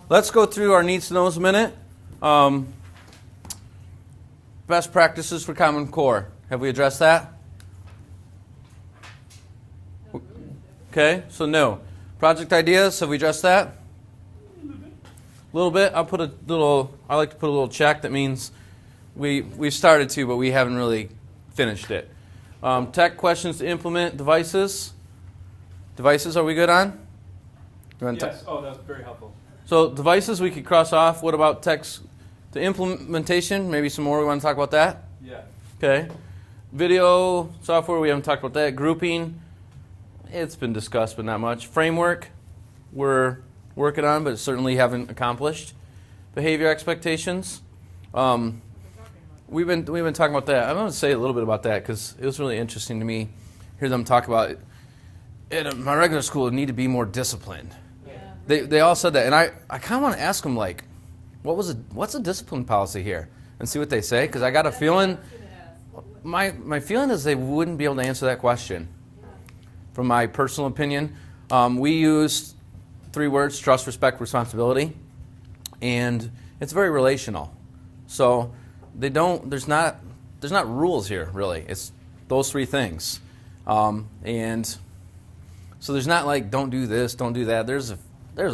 Let's go through our needs to knows a minute. Best practices for Common Core. Have we addressed that? Okay, so no. Project ideas, have we addressed that? A little bit. I like to put a little check. That means we've started to, but we haven't really finished it. Tech questions to implement. Devices. Devices, are we good on? Yes. Oh, that's very helpful. So devices we could cross off. What about text to implementation? Maybe some more. We want to talk about that? Yeah. Okay. Video software, we haven't talked about that. Grouping, it's been discussed, but not much. Framework, we're working on, but certainly haven't accomplished. Behavior expectations. We've been talking about that. I'm going to say a little bit about that because it was really interesting to me. Hear them talk about it. At my regular school, it need to be more disciplined. Yeah. They all said that, and I kind of want to ask them, like, what's the discipline policy here, and see what they say, because I got a feeling. My feeling is they wouldn't be able to answer that question. From my personal opinion, we use 3 words: trust, respect, responsibility, and it's very relational. So there's not rules here really. It's those 3 things, and so there's not like don't do this, don't do that. There's a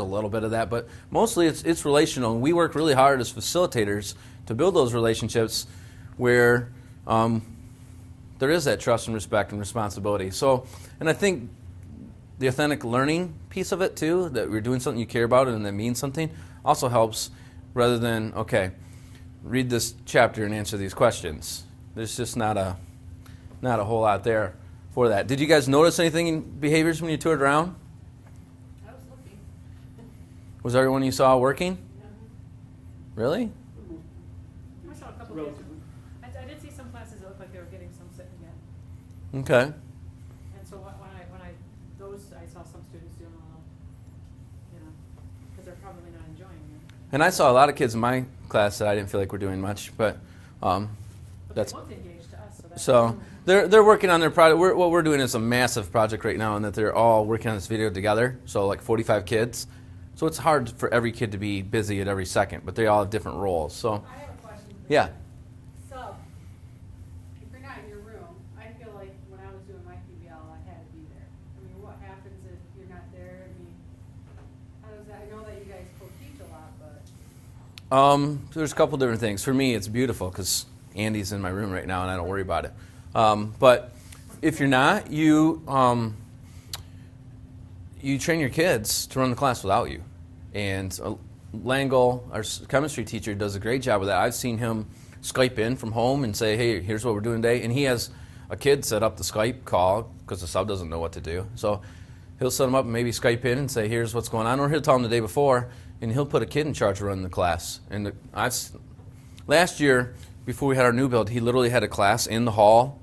little bit of that, but mostly it's relational. And we work really hard as facilitators to build those relationships where there is that trust and respect and responsibility. So, and I think the authentic learning piece of it too, that we're doing something you care about and that means something, also helps, rather than, okay, read this chapter and answer these questions. There's just not a whole lot there for that. Did you guys notice anything in behaviors when you toured around? I was looking. Was everyone you saw working? Yeah. Really? I saw a couple of kids. I did see some classes that looked like they were getting some sitting in. Okay. And so I saw some students doing a little, because they're probably not enjoying it. And I saw a lot of kids in my class that I didn't feel like were doing much, but that's they looked engaged to us. so they're working on their project. What we're doing is a massive project right now, and that they're all working on this video together. So like 45 kids. So it's hard for every kid to be busy at every second, but they all have different roles. So I have a question. yeah. So, if you're not in your room, I feel like when I was doing my PBL, I had to be there. I mean, what happens if you're not there? I mean, how does that? I know that you guys co-teach a lot, but There's a couple different things. For me, it's beautiful because Andy's in my room right now, and I don't worry about it. But if you're not, you train your kids to run the class without you. And Langle, our chemistry teacher, does a great job with that. I've seen him Skype in from home and say, hey, here's what we're doing today. And he has a kid set up the Skype call because the sub doesn't know what to do. So he'll set them up and maybe Skype in and say, here's what's going on. Or he'll tell them the day before, and he'll put a kid in charge of running the class. And last year, before we had our new build, he literally had a class in the hall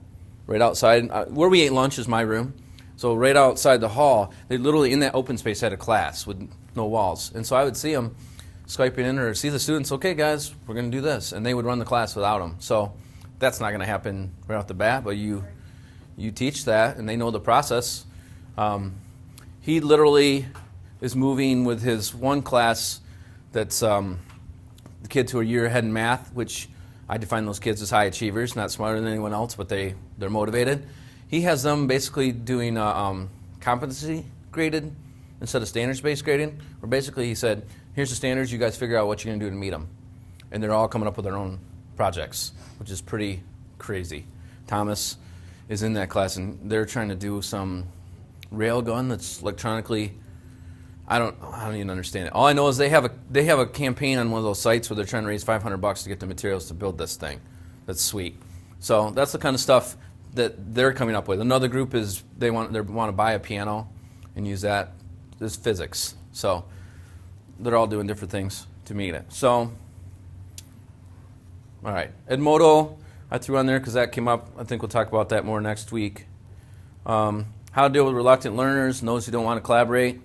right outside. Where we ate lunch is my room. So right outside the hall, they literally in that open space had a class with no walls. And so I would see them Skyping in or see the students, okay guys, we're going to do this. And they would run the class without them. So that's not going to happen right off the bat, but you teach that and they know the process. He literally is moving with his one class that's the kids who are a year ahead in math, which I define those kids as high achievers, not smarter than anyone else, but they're motivated. He has them basically doing competency graded instead of standards-based grading, where basically he said, here's the standards, you guys figure out what you're going to do to meet them. And they're all coming up with their own projects, which is pretty crazy. Thomas is in that class, and they're trying to do some railgun that's electronically, I don't even understand it. All I know is they have a campaign on one of those sites where they're trying to raise $500 to get the materials to build this thing. That's sweet. So that's the kind of stuff that they're coming up with. Another group is they want to buy a piano and use that as physics. So they're all doing different things to meet it. So, all right, Edmodo I threw on there because that came up. I think we'll talk about that more next week. How to deal with reluctant learners, those who don't want to collaborate.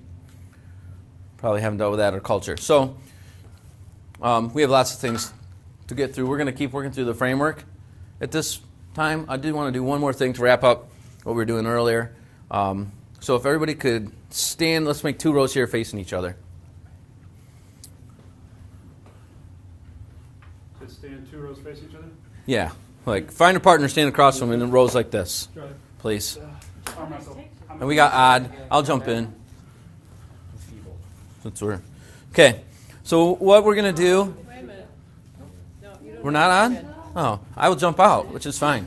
Probably haven't dealt with that or culture. So we have lots of things to get through. We're going to keep working through the framework. At this time, I do want to do one more thing to wrap up what we were doing earlier. So if everybody could stand, let's make 2 rows here facing each other. Could stand 2 rows face each other? Yeah, like find a partner, stand across from them in rows like this, Try it. please. Arm wrestle. And we got odd. I'll jump in. Since we're okay. So what we're gonna do? Wait a minute. No, you don't. We're not on? Oh, I will jump out, which is fine.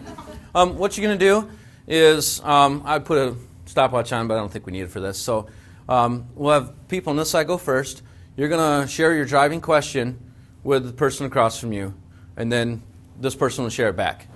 What you're gonna do is I put a stopwatch on, but I don't think we need it for this. So we'll have people on this side go first. You're gonna share your driving question with the person across from you, and then this person will share it back.